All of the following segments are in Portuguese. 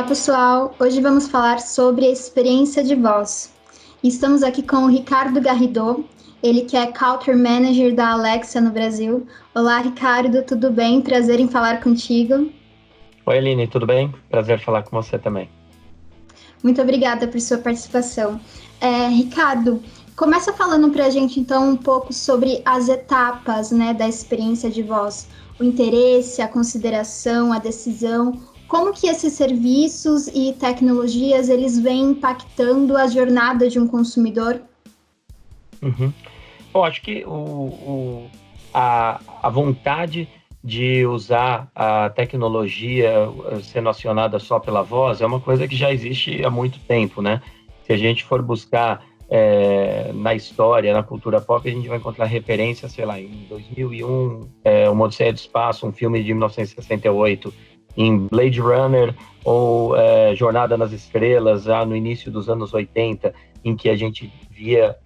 Olá, pessoal! Hoje vamos falar sobre a experiência de voz. Estamos aqui com o Ricardo Garrido, ele que é Culture Manager da Alexa no Brasil. Olá, Ricardo, tudo bem? Prazer em falar contigo. Oi, Aline, tudo bem? Prazer falar com você também. Muito obrigada por sua participação. Ricardo, começa falando para a gente, então, um pouco sobre as etapas, né, da experiência de voz. O interesse, a consideração, a decisão. Como que esses serviços e tecnologias, eles vêm impactando a jornada de um consumidor? Uhum. Bom, acho que a vontade de usar a tecnologia sendo acionada só pela voz é uma coisa que já existe há muito tempo, né? Se a gente for buscar na história, na cultura pop, a gente vai encontrar referências, sei lá, em 2001, Uma Odisseia do Espaço, um filme de 1968, em Blade Runner ou Jornada nas Estrelas, já no início dos anos 80, em que a gente via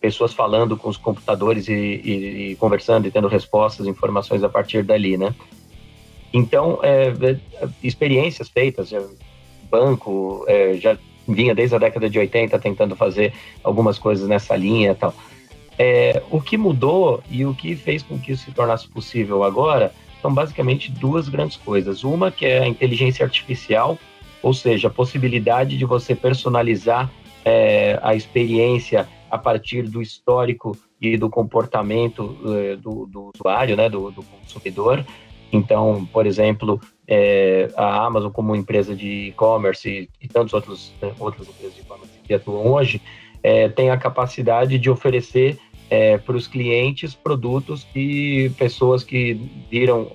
pessoas falando com os computadores e conversando e tendo respostas, informações a partir dali, né? Então, experiências feitas, banco já vinha desde a década de 80 tentando fazer algumas coisas nessa linha e tal. O que mudou e o que fez com que isso se tornasse possível agora são basicamente duas grandes coisas. Uma que é a inteligência artificial, ou seja, a possibilidade de você personalizar a experiência a partir do histórico e do comportamento do usuário, né, do consumidor. Então, por exemplo, a Amazon como empresa de e-commerce e tantas outras empresas de e-commerce que atuam hoje, tem a capacidade de oferecer para os clientes produtos que pessoas que viram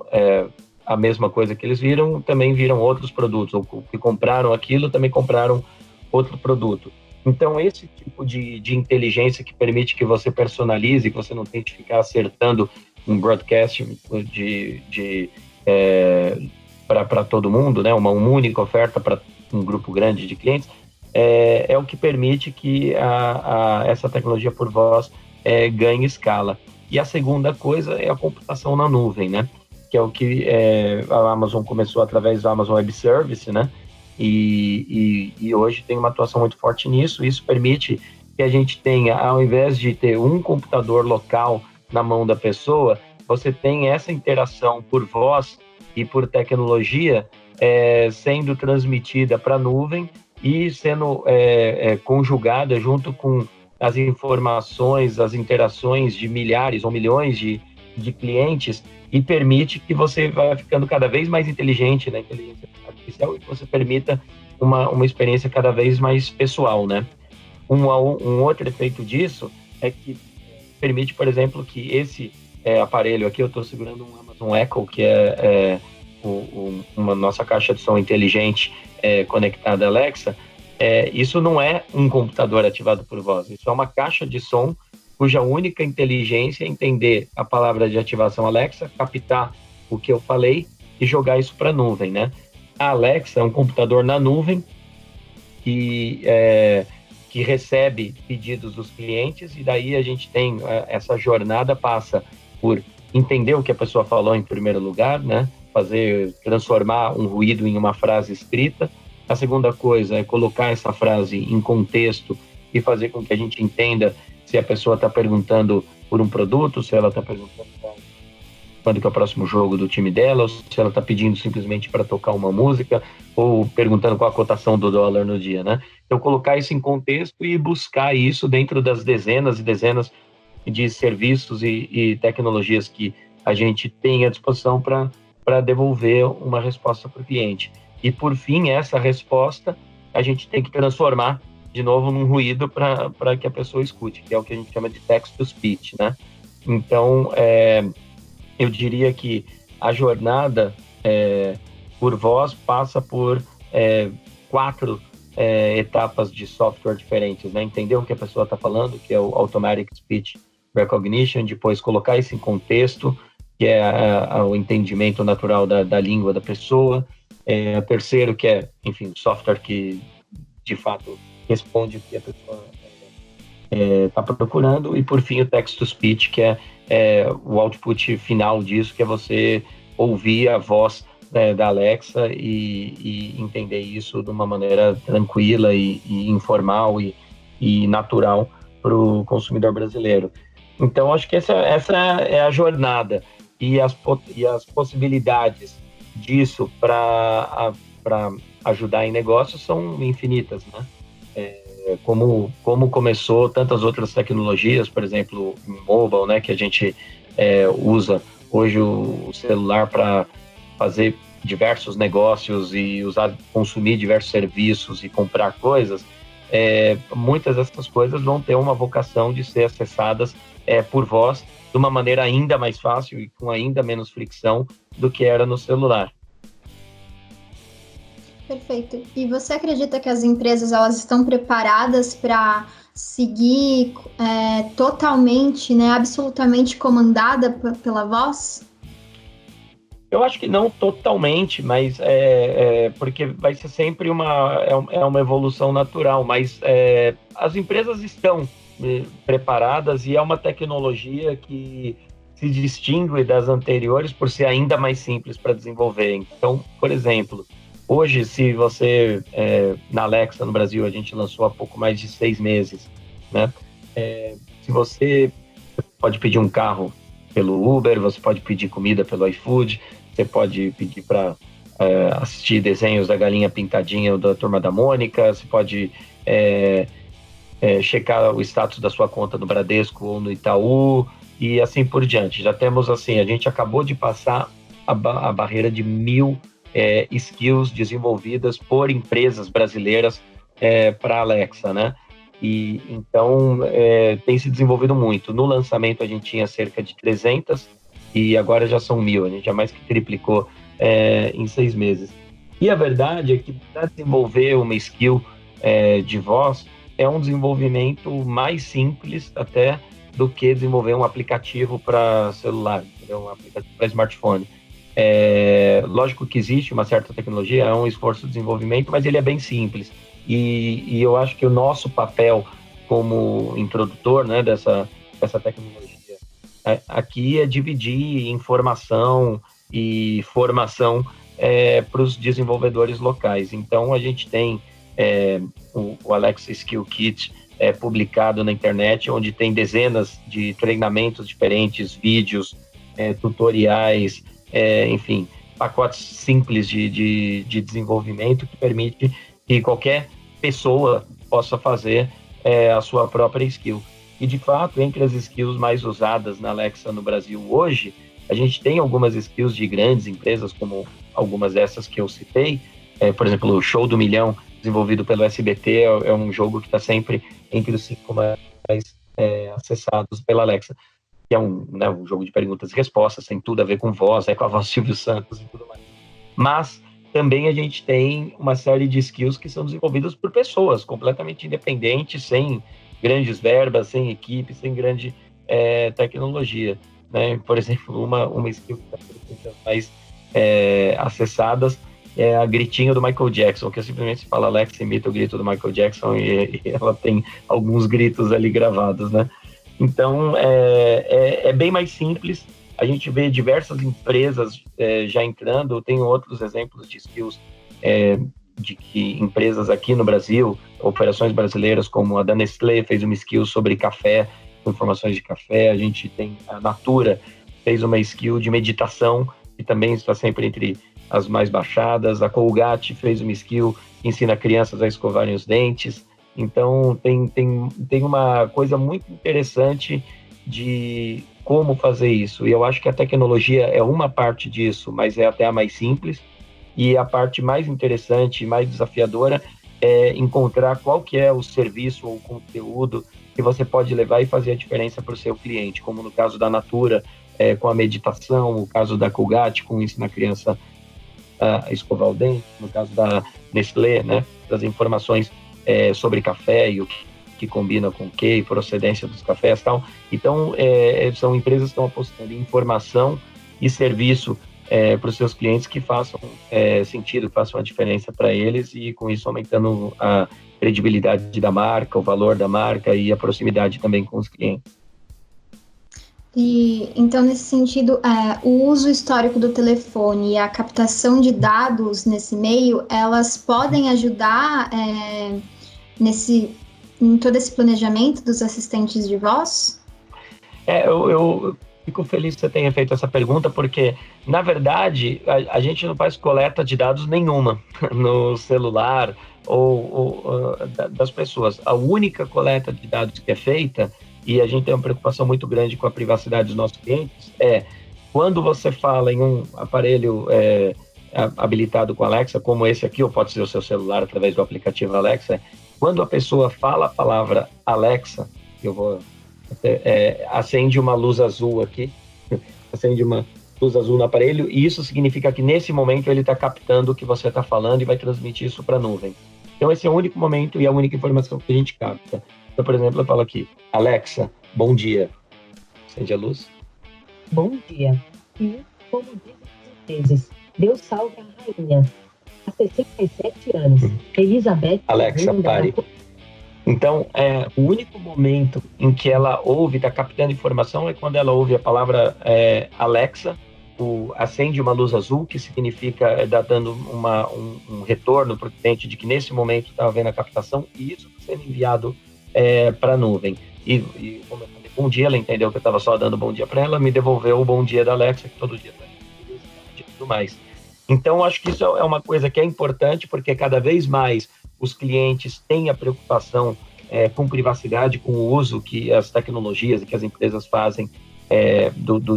a mesma coisa que eles viram, também viram outros produtos, ou que compraram aquilo, também compraram outro produto. Então, esse tipo de inteligência que permite que você personalize, que você não tem que ficar acertando um broadcast para todo mundo, né? Uma única oferta para um grupo grande de clientes, é o que permite que essa tecnologia por voz ganhe escala. E a segunda coisa é a computação na nuvem, né? Que é o que a Amazon começou através do Amazon Web Service, né? E hoje tem uma atuação muito forte nisso. Isso permite que a gente tenha, ao invés de ter um computador local na mão da pessoa, você tem essa interação por voz e por tecnologia sendo transmitida para a nuvem e sendo conjugada junto com as informações, as interações de milhares ou milhões de clientes, e permite que você vá ficando cada vez mais inteligente na inteligência artificial e que você permita uma experiência cada vez mais pessoal, né? Um outro efeito disso é que permite, por exemplo, que esse aparelho aqui, eu estou segurando um Amazon Echo, que uma nossa caixa de som inteligente conectada à Alexa. Isso não é um computador ativado por voz, isso é uma caixa de som cuja única inteligência é entender a palavra de ativação Alexa, captar o que eu falei e jogar isso para a nuvem, né? A Alexa é um computador na nuvem que recebe pedidos dos clientes, e daí a gente tem essa jornada, passa por entender o que a pessoa falou em primeiro lugar, né? Transformar um ruído em uma frase escrita. A segunda coisa é colocar essa frase em contexto e fazer com que a gente entenda se a pessoa está perguntando por um produto, se ela está perguntando quando que é o próximo jogo do time dela, ou se ela está pedindo simplesmente para tocar uma música, ou perguntando qual a cotação do dólar no dia, né? Então, colocar isso em contexto e buscar isso dentro das dezenas e dezenas de serviços e tecnologias que a gente tem à disposição para devolver uma resposta para o cliente. E, por fim, essa resposta a gente tem que transformar de novo num ruído para que a pessoa escute, que é o que a gente chama de text-to-speech, né? Então, eu diria que a jornada por voz passa por 4 etapas de software diferentes, né? Entender o que a pessoa está falando, que é o Automatic Speech Recognition, depois colocar isso em contexto, que é o entendimento natural da língua da pessoa. O terceiro, que é, enfim, software que, de fato, responde o que a pessoa está procurando. E, por fim, o text-to-speech, que é o output final disso, que é você ouvir a voz da Alexa e entender isso de uma maneira tranquila e informal e natural para o consumidor brasileiro. Então, acho que essa é a jornada e as possibilidades disso para ajudar em negócios são infinitas, né? Como começou tantas outras tecnologias, por exemplo, o mobile, né, que a gente usa hoje o celular para fazer diversos negócios e consumir diversos serviços e comprar coisas, muitas dessas coisas vão ter uma vocação de ser acessadas por voz de uma maneira ainda mais fácil e com ainda menos fricção do que era no celular. Perfeito. E você acredita que as empresas elas estão preparadas para seguir totalmente, né, absolutamente comandada pela voz? Eu acho que não totalmente, mas porque vai ser sempre uma evolução natural, mas as empresas estão preparadas e é uma tecnologia que se distingue das anteriores por ser ainda mais simples para desenvolver. Então, por exemplo, hoje, se você, na Alexa no Brasil, a gente lançou há pouco mais de 6 meses, né? Se você pode pedir um carro pelo Uber, você pode pedir comida pelo iFood, você pode pedir para assistir desenhos da Galinha Pintadinha ou da Turma da Mônica, você pode checar o status da sua conta no Bradesco ou no Itaú e assim por diante. Já temos assim, a gente acabou de passar a barreira de 1.000 skills desenvolvidas por empresas brasileiras para Alexa, né? E então tem se desenvolvido muito. No lançamento a gente tinha cerca de 300 e agora já são 1.000. A gente já mais que triplicou em 6 meses. E a verdade é que para desenvolver uma skill de voz é um desenvolvimento mais simples até do que desenvolver um aplicativo para celular, um aplicativo para smartphone. Lógico que existe uma certa tecnologia, é um esforço de desenvolvimento, mas ele é bem simples. E eu acho que o nosso papel como introdutor, né, dessa tecnologia aqui é dividir informação e formação para os desenvolvedores locais. Então, a gente tem o Alexa Skill Kit publicado na internet, onde tem dezenas de treinamentos diferentes, vídeos, tutoriais, enfim, pacotes simples de desenvolvimento que permite que qualquer pessoa possa fazer a sua própria skill. E, de fato, entre as skills mais usadas na Alexa no Brasil hoje, a gente tem algumas skills de grandes empresas, como algumas dessas que eu citei. Por exemplo, o Show do Milhão, desenvolvido pelo SBT, é um jogo que está sempre entre os 5 mais acessados pela Alexa. Que é um jogo de perguntas e respostas, tem tudo a ver com voz, com a voz do Silvio Santos e tudo mais. Mas também a gente tem uma série de skills que são desenvolvidas por pessoas completamente independentes, sem grandes verbas, sem equipe, sem grande tecnologia, né? Por exemplo, uma skill que está mais acessadas é a gritinho do Michael Jackson, que simplesmente se fala Alexa, imita o grito do Michael Jackson e ela tem alguns gritos ali gravados, né? Então, é bem mais simples. A gente vê diversas empresas já entrando. Tem outros exemplos de skills de que empresas aqui no Brasil, operações brasileiras, como a da Nestlé, fez uma skill sobre café, informações de café. A gente tem a Natura, fez uma skill de meditação, que também está sempre entre as mais baixadas. A Colgate fez uma skill que ensina crianças a escovarem os dentes. Então, tem uma coisa muito interessante de como fazer isso. E eu acho que a tecnologia é uma parte disso, mas é até a mais simples. E a parte mais interessante, mais desafiadora, é encontrar qual que é o serviço ou o conteúdo que você pode levar e fazer a diferença para o seu cliente, como no caso da Natura, com a meditação, o caso da Colgate, com ensinar a criança a escovar o dente, no caso da Nestlé, né, das informações sobre café e o que combina com o que, procedência dos cafés e tal. Então, são empresas que estão apostando em informação e serviço para os seus clientes que façam sentido, que façam a diferença para eles e, com isso, aumentando a credibilidade da marca, o valor da marca e a proximidade também com os clientes. E então, nesse sentido, o uso histórico do telefone e a captação de dados nesse meio, elas podem ajudar em todo esse planejamento dos assistentes de voz? Eu fico feliz que você tenha feito essa pergunta, porque, na verdade, a gente não faz coleta de dados nenhuma no celular ou das pessoas. A única coleta de dados que é feita, e a gente tem uma preocupação muito grande com a privacidade dos nossos clientes, é quando você fala em um aparelho habilitado com Alexa, como esse aqui, ou pode ser o seu celular através do aplicativo Alexa, quando a pessoa fala a palavra Alexa, eu vou acende uma luz azul aqui, acende uma luz azul no aparelho, e isso significa que nesse momento ele está captando o que você está falando e vai transmitir isso para a nuvem. Então esse é o único momento e a única informação que a gente capta. Então, por exemplo, eu falo aqui, Alexa, bom dia. Acende a luz. Bom dia. E, como dizem os franceses, Deus salve a rainha. Há 67 anos, Elizabeth... Alexa, pare. Então, o único momento em que ela ouve, está captando informação, é quando ela ouve a palavra Alexa, acende uma luz azul, que significa, está dando um retorno para o cliente de que nesse momento está havendo a captação, e isso está sendo enviado para a nuvem. E como eu falei, bom dia, ela entendeu que eu estava só dando bom dia para ela, me devolveu o bom dia da Alexa, que todo dia está e tudo mais. Então, acho que isso é uma coisa que é importante, porque cada vez mais os clientes têm a preocupação com privacidade, com o uso que as tecnologias e que as empresas fazem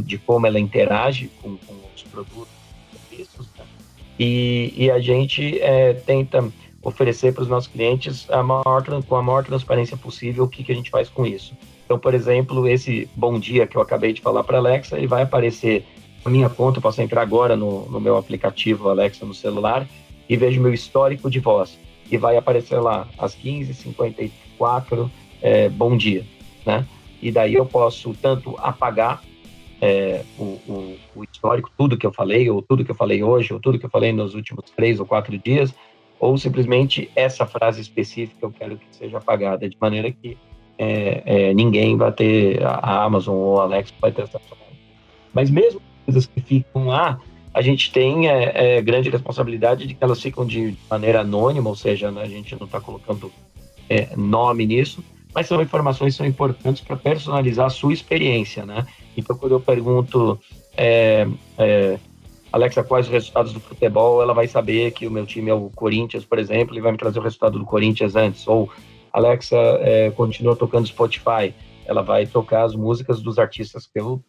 de como ela interage com os produtos e serviços, né? E a gente tenta oferecer para os nossos clientes com a maior transparência possível o que a gente faz com isso. Então, por exemplo, esse bom dia que eu acabei de falar para a Alexa, ele vai aparecer na minha conta, eu posso entrar agora no meu aplicativo Alexa no celular e vejo meu histórico de voz. E vai aparecer lá, às 15h54, bom dia, né? E daí eu posso tanto apagar o histórico, tudo que eu falei, ou tudo que eu falei hoje, ou tudo que eu falei nos últimos 3 ou 4 dias, ou simplesmente essa frase específica eu quero que seja apagada, de maneira que ninguém vai ter, a Amazon ou a Alexa vai ter essa informação. Mas mesmo coisas que ficam lá, a gente tem grande responsabilidade de que elas ficam de maneira anônima, ou seja, né, a gente não está colocando nome nisso, mas são informações que são importantes para personalizar a sua experiência, né? Então, quando eu pergunto, Alexa, quais os resultados do futebol, ela vai saber que o meu time é o Corinthians, por exemplo, e vai me trazer o resultado do Corinthians antes. Ou, Alexa, continua tocando Spotify, ela vai tocar as músicas dos artistas que eu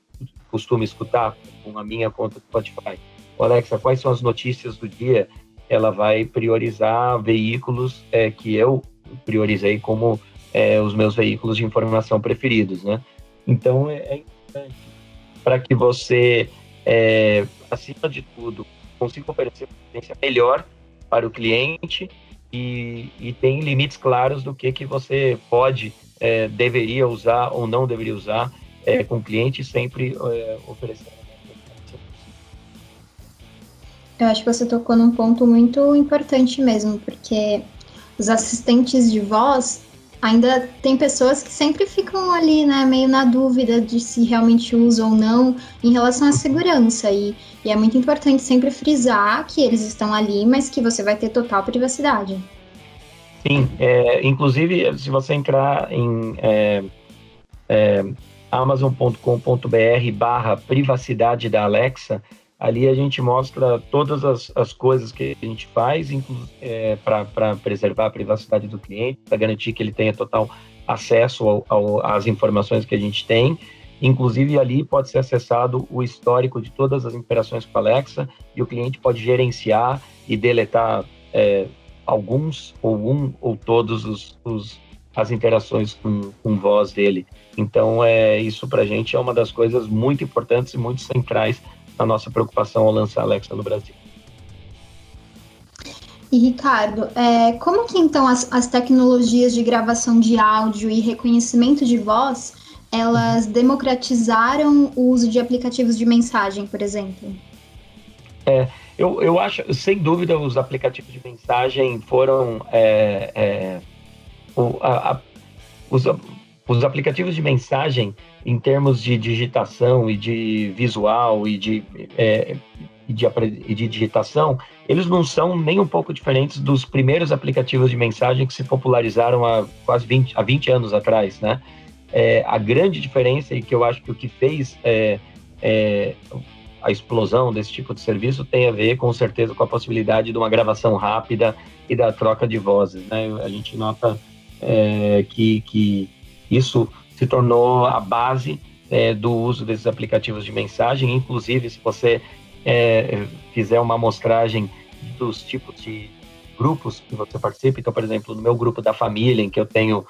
costumo escutar com a minha conta do Spotify. Alexa, quais são as notícias do dia? Ela vai priorizar veículos que eu priorizei como os meus veículos de informação preferidos, né? Então, é importante para que você, acima de tudo, consiga oferecer uma experiência melhor para o cliente e tem limites claros do que você pode, deveria usar ou não deveria usar com o cliente, sempre oferecendo. Eu acho que você tocou num ponto muito importante mesmo, porque os assistentes de voz, ainda tem pessoas que sempre ficam ali, né, meio na dúvida de se realmente usam ou não em relação à segurança. E é muito importante sempre frisar que eles estão ali, mas que você vai ter total privacidade. Sim, inclusive, se você entrar em amazon.com.br/privacidade da Alexa, ali a gente mostra todas as coisas que a gente faz para preservar a privacidade do cliente, para garantir que ele tenha total acesso às informações que a gente tem. Inclusive, ali pode ser acessado o histórico de todas as interações com a Alexa e o cliente pode gerenciar e deletar alguns ou todos as interações com voz dele. Então, isso para a gente é uma das coisas muito importantes e muito centrais na nossa preocupação ao lançar a Alexa no Brasil. E, Ricardo, como que então as tecnologias de gravação de áudio e reconhecimento de voz, elas democratizaram o uso de aplicativos de mensagem, por exemplo? Eu acho, sem dúvida, os aplicativos de mensagem foram os aplicativos de mensagem, em termos de digitação e de visual e de digitação, eles não são nem um pouco diferentes dos primeiros aplicativos de mensagem que se popularizaram há quase 20 anos atrás, né? A grande diferença, e que eu acho que o que fez a explosão desse tipo de serviço tem a ver, com certeza, com a possibilidade de uma gravação rápida e da troca de vozes, né? A gente nota que isso se tornou a base do uso desses aplicativos de mensagem. Inclusive, se você fizer uma amostragem dos tipos de grupos que você participa, então, por exemplo, no meu grupo da família, em que eu tenho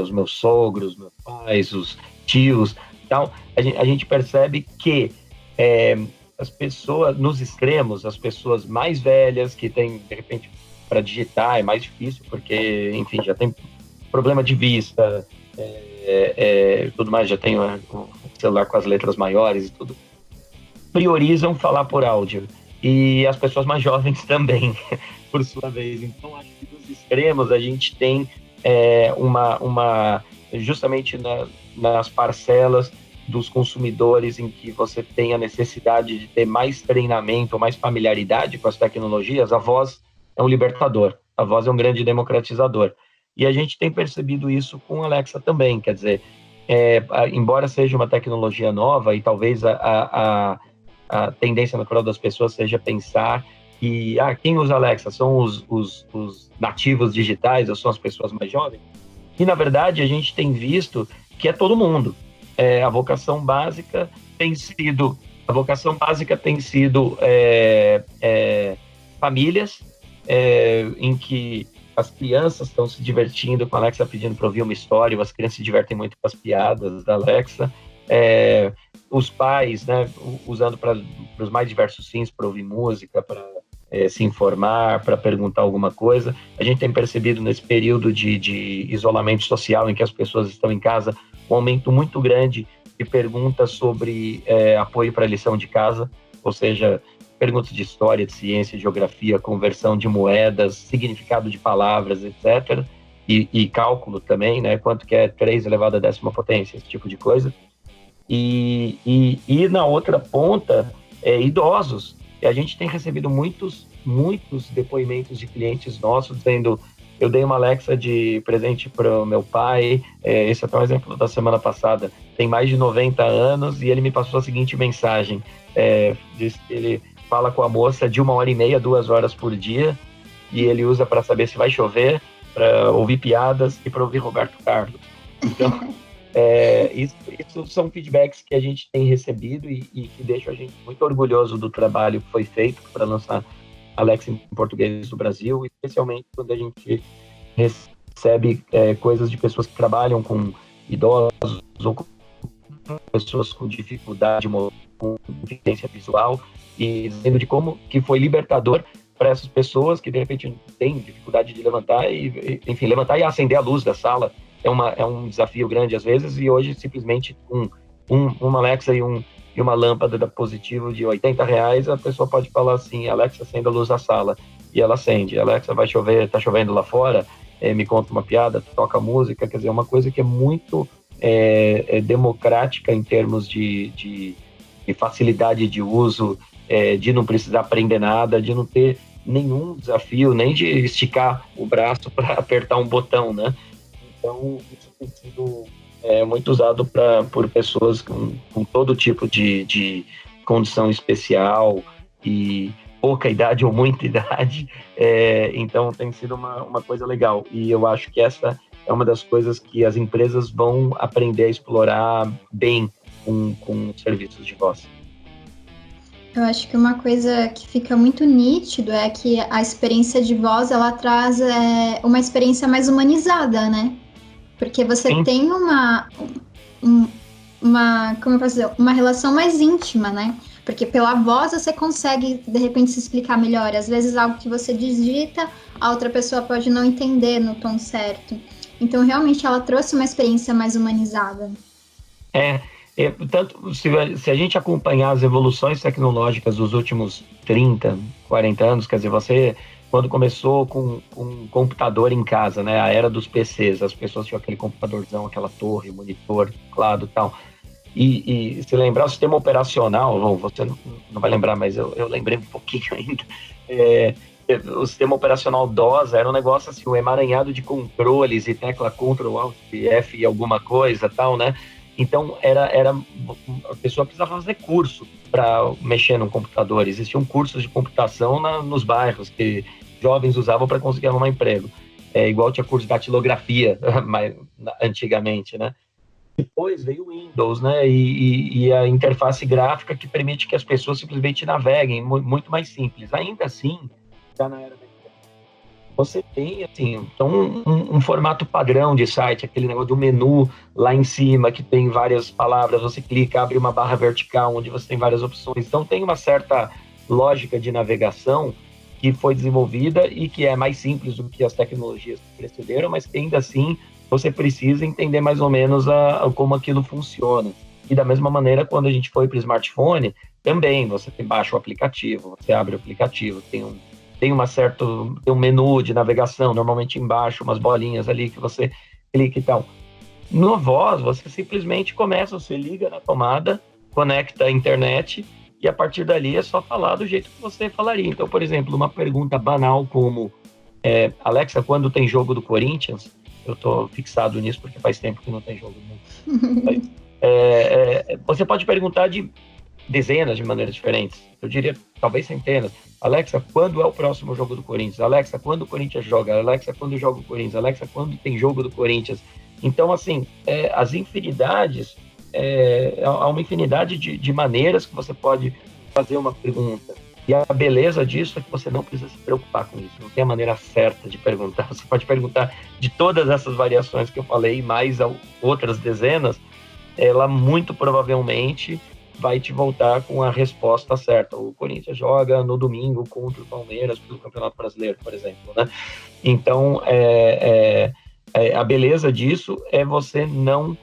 os meus sogros, meus pais, os tios, então, a gente percebe que as pessoas, nos extremos, as pessoas mais velhas, que têm, de repente, para digitar é mais difícil, porque, enfim, já tem problema de vista, tudo mais, já tem o celular com as letras maiores e tudo, priorizam falar por áudio. E as pessoas mais jovens também, por sua vez. Então, acho que nos extremos a gente tem justamente nas parcelas dos consumidores em que você tem a necessidade de ter mais treinamento, mais familiaridade com as tecnologias, a voz é um libertador, a voz é um grande democratizador. E a gente tem percebido isso com a Alexa também, quer dizer, embora seja uma tecnologia nova e talvez a tendência natural das pessoas seja pensar que quem usa Alexa são os nativos digitais ou são as pessoas mais jovens, e na verdade a gente tem visto que é todo mundo. A vocação básica tem sido famílias em que as crianças estão se divertindo com a Alexa, pedindo para ouvir uma história, as crianças se divertem muito com as piadas da Alexa, os pais, né, usando para os mais diversos fins, para ouvir música, para se informar, para perguntar alguma coisa. A gente tem percebido nesse período de isolamento social em que as pessoas estão em casa, um aumento muito grande de perguntas sobre apoio para a lição de casa, ou seja, perguntas de história, de ciência, de geografia, conversão de moedas, significado de palavras, etc. E cálculo também, né? Quanto que é 3 elevado à 10ª potência, esse tipo de coisa. E na outra ponta, idosos. E a gente tem recebido muitos depoimentos de clientes nossos dizendo: eu dei uma Alexa de presente para o meu pai, esse é até um exemplo da semana passada, tem mais de 90 anos, e ele me passou a seguinte mensagem, diz que ele fala com a moça de 1h30, 2 horas por dia, e ele usa para saber se vai chover, para ouvir piadas e para ouvir Roberto Carlos. Então, isso são feedbacks que a gente tem recebido e que deixam a gente muito orgulhoso do trabalho que foi feito para lançar Alexa em português do Brasil, especialmente quando a gente recebe coisas de pessoas que trabalham com idosos ou com pessoas com dificuldade, com deficiência visual, e dizendo de como que foi libertador para essas pessoas que de repente têm dificuldade de levantar e acender a luz da sala. É um desafio grande às vezes, e hoje simplesmente uma Alexa e uma lâmpada da Positivo de R$80, a pessoa pode falar assim: Alexa, acenda a luz da sala, e ela acende. Alexa, vai chover, tá chovendo lá fora, me conta uma piada, toca música. Quer dizer, uma coisa que é muito democrática em termos de facilidade de uso, de não precisar aprender nada, de não ter nenhum desafio, nem de esticar o braço para apertar um botão, né? Então, isso tem sido muito usado por pessoas com todo tipo de condição especial e pouca idade ou muita idade. Então, tem sido uma coisa legal. E eu acho que essa é uma das coisas que as empresas vão aprender a explorar bem com serviços de voz. Eu acho que uma coisa que fica muito nítido é que a experiência de voz, ela traz uma experiência mais humanizada, né? Porque você Sim. tem como eu posso dizer, uma relação mais íntima, né? Porque pela voz você consegue, de repente, se explicar melhor. Às vezes algo que você digita, a outra pessoa pode não entender no tom certo. Então, realmente, ela trouxe uma experiência mais humanizada. Tanto se a gente acompanhar as evoluções tecnológicas dos últimos 30, 40 anos, quer dizer, você quando começou com um computador em casa, né? A era dos PCs, as pessoas tinham aquele computadorzão, aquela torre, monitor, teclado e tal. E se lembrar, o sistema operacional, bom, você não vai lembrar, mas eu lembrei um pouquinho ainda, o sistema operacional DOS era um negócio assim, um emaranhado de controles e tecla Ctrl, Alt, F e alguma coisa tal, né? Então, a pessoa precisava fazer curso para mexer no computador. Existiam cursos de computação nos bairros que jovens usavam para conseguir arrumar emprego. Igual tinha curso de datilografia antigamente, né? Depois veio o Windows, né? E a interface gráfica que permite que as pessoas simplesmente naveguem, muito mais simples. Ainda assim, já na era da você tem, assim, então, um formato padrão de site, aquele negócio do menu lá em cima, que tem várias palavras, você clica, abre uma barra vertical, onde você tem várias opções. Então, tem uma certa lógica de navegação que foi desenvolvida e que é mais simples do que as tecnologias que precederam, mas que ainda assim você precisa entender mais ou menos como aquilo funciona. E da mesma maneira, quando a gente foi para o smartphone, também você baixa o aplicativo, você abre o aplicativo, tem um menu de navegação, normalmente embaixo, umas bolinhas ali que você clica e tal. No voz, você simplesmente começa, você liga na tomada, conecta a internet e a partir dali é só falar do jeito que você falaria. Então, por exemplo, uma pergunta banal como Alexa, quando tem jogo do Corinthians? Eu tô fixado nisso porque faz tempo que não tem jogo. Você pode perguntar de dezenas de maneiras diferentes. Eu diria, talvez centenas. Alexa, quando é o próximo jogo do Corinthians? Alexa, quando o Corinthians joga? Alexa, quando joga o Corinthians? Alexa, quando tem jogo do Corinthians? Então, assim, as infinidades, há uma infinidade de maneiras que você pode fazer uma pergunta. E a beleza disso é que você não precisa se preocupar com isso. Não tem a maneira certa de perguntar. Você pode perguntar de todas essas variações que eu falei, mais outras dezenas, ela muito provavelmente vai te voltar com a resposta certa. O Corinthians joga no domingo contra o Palmeiras pelo Campeonato Brasileiro, por exemplo, né? Então, a beleza disso é você não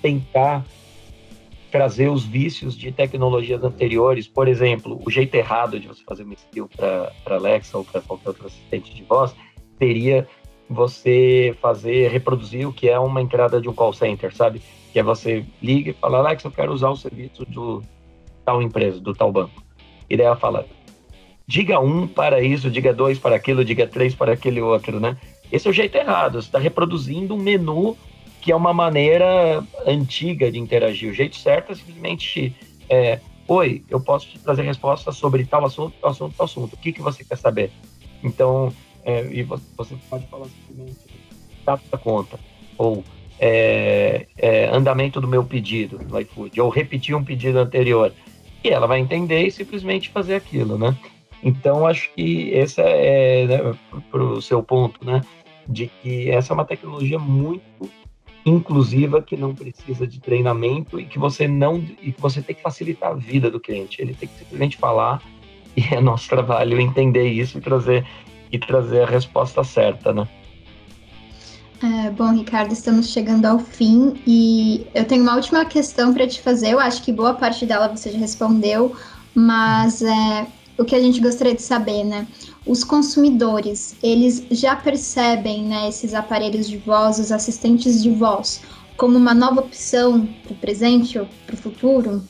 tentar trazer os vícios de tecnologias anteriores. Por exemplo, o jeito errado de você fazer uma skill para Alexa ou para qualquer outro assistente de voz seria você reproduzir o que é uma entrada de um call center, sabe? Que é você liga e fala, Alexa, eu quero usar o serviço do tal empresa, do tal banco. E daí ela fala, diga 1 para isso, diga 2 para aquilo, diga 3 para aquele outro, né? Esse é o jeito errado, você está reproduzindo um menu que é uma maneira antiga de interagir. O jeito certo é simplesmente, oi, eu posso te trazer respostas sobre tal assunto, tal assunto, tal assunto. O que você quer saber? Então, e você pode falar simplesmente, status da conta, ou andamento do meu pedido no iFood, ou repetir um pedido anterior. E ela vai entender e simplesmente fazer aquilo, né? Então, acho que esse né, para o seu ponto, né? De que essa é uma tecnologia muito inclusiva, que não precisa de treinamento e que você tem que facilitar a vida do cliente. Ele tem que simplesmente falar e é nosso trabalho entender isso e trazer a resposta certa, né? Bom, Ricardo, estamos chegando ao fim e eu tenho uma última questão para te fazer. Eu acho que boa parte dela você já respondeu, mas o que a gente gostaria de saber, né? Os consumidores, eles já percebem, né, esses aparelhos de voz, os assistentes de voz, como uma nova opção para o presente ou para o futuro?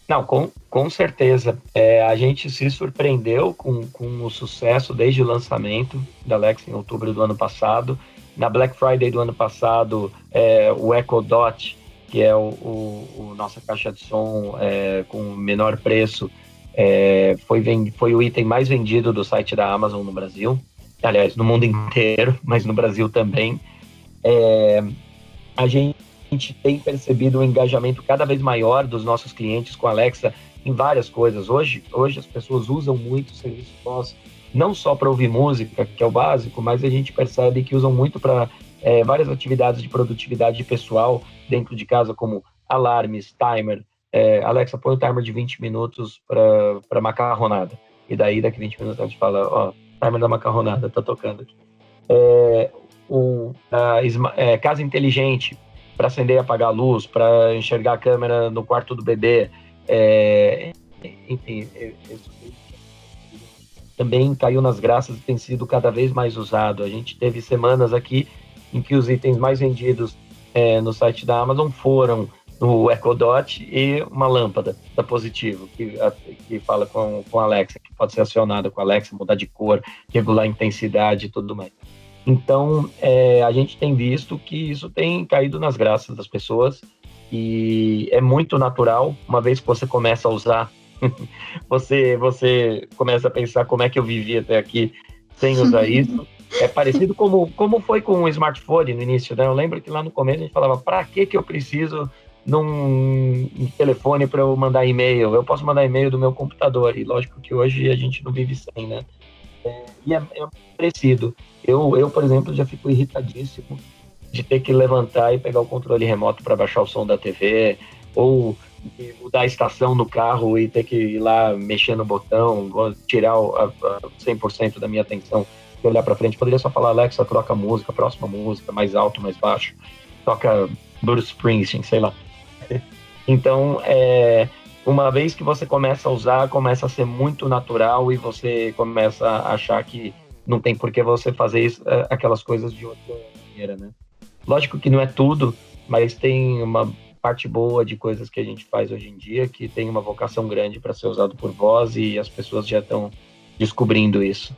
Não, com certeza. A gente se surpreendeu com o sucesso desde o lançamento da Alexa em outubro do ano passado. Na Black Friday do ano passado, o Echo Dot, que é o nossa caixa de som com menor preço, foi o item mais vendido do site da Amazon no Brasil. Aliás, no mundo inteiro, mas no Brasil também. A gente tem percebido um engajamento cada vez maior dos nossos clientes com a Alexa em várias coisas. Hoje as pessoas usam muito o serviço de voz, não só para ouvir música, que é o básico, mas a gente percebe que usam muito para várias atividades de produtividade pessoal dentro de casa, como alarmes, timer. Alexa, põe o timer de 20 minutos para macarronada. E daí, daqui 20 minutos, a gente fala, timer da macarronada, tá tocando aqui. Casa inteligente, para acender e apagar a luz, para enxergar a câmera no quarto do bebê. Enfim, também caiu nas graças e tem sido cada vez mais usado. A gente teve semanas aqui em que os itens mais vendidos no site da Amazon foram o Echo Dot e uma lâmpada da Positivo, que fala com a Alexa, que pode ser acionada com a Alexa, mudar de cor, regular a intensidade e tudo mais. Então, a gente tem visto que isso tem caído nas graças das pessoas e é muito natural, uma vez que você começa a usar, você começa a pensar como é que eu vivi até aqui sem usar isso. É parecido como foi com o smartphone no início, né? Eu lembro que lá no começo a gente falava, para que eu preciso num telefone para eu mandar e-mail? Eu posso mandar e-mail do meu computador, e lógico que hoje a gente não vive sem, né? E é parecido. Eu, por exemplo, já fico irritadíssimo de ter que levantar e pegar o controle remoto para baixar o som da TV, ou mudar a estação no carro e ter que ir lá mexer no botão, tirar 100% da minha atenção e olhar para frente. Poderia só falar, Alexa, troca a música, próxima música, mais alto, mais baixo, toca Bruce Springsteen, sei lá. Então, uma vez que você começa a usar, começa a ser muito natural e você começa a achar que não tem por que você fazer isso, aquelas coisas de outra maneira, né? Lógico que não é tudo, mas tem uma parte boa de coisas que a gente faz hoje em dia que tem uma vocação grande para ser usado por voz e as pessoas já estão descobrindo isso.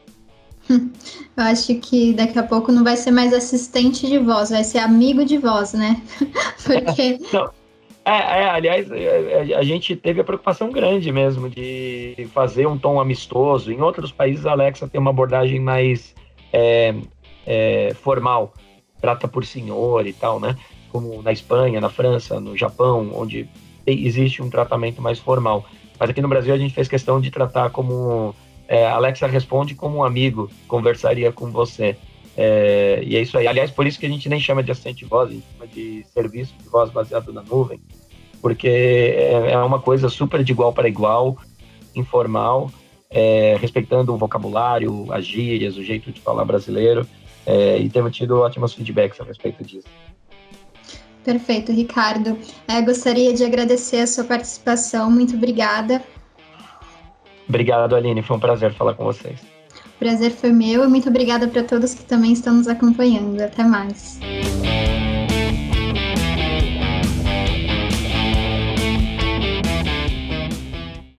Eu acho que daqui a pouco não vai ser mais assistente de voz, vai ser amigo de voz, né? Porque... Não. Aliás, a gente teve a preocupação grande mesmo de fazer um tom amistoso. Em outros países, a Alexa tem uma abordagem mais formal, trata por senhor e tal, né? Como na Espanha, na França, no Japão, onde existe um tratamento mais formal. Mas aqui no Brasil a gente fez questão de tratar como... Alexa responde como um amigo conversaria com você. E é isso aí. Aliás, por isso que a gente nem chama de assistente de voz, a gente chama de serviço de voz baseado na nuvem, porque é uma coisa super de igual para igual, informal, respeitando o vocabulário, as gírias, o jeito de falar brasileiro, e temos tido ótimos feedbacks a respeito disso. Perfeito, Ricardo. Gostaria de agradecer a sua participação, muito obrigada. Obrigado, Aline, foi um prazer falar com vocês. O prazer foi meu e muito obrigada para todos que também estão nos acompanhando. Até mais.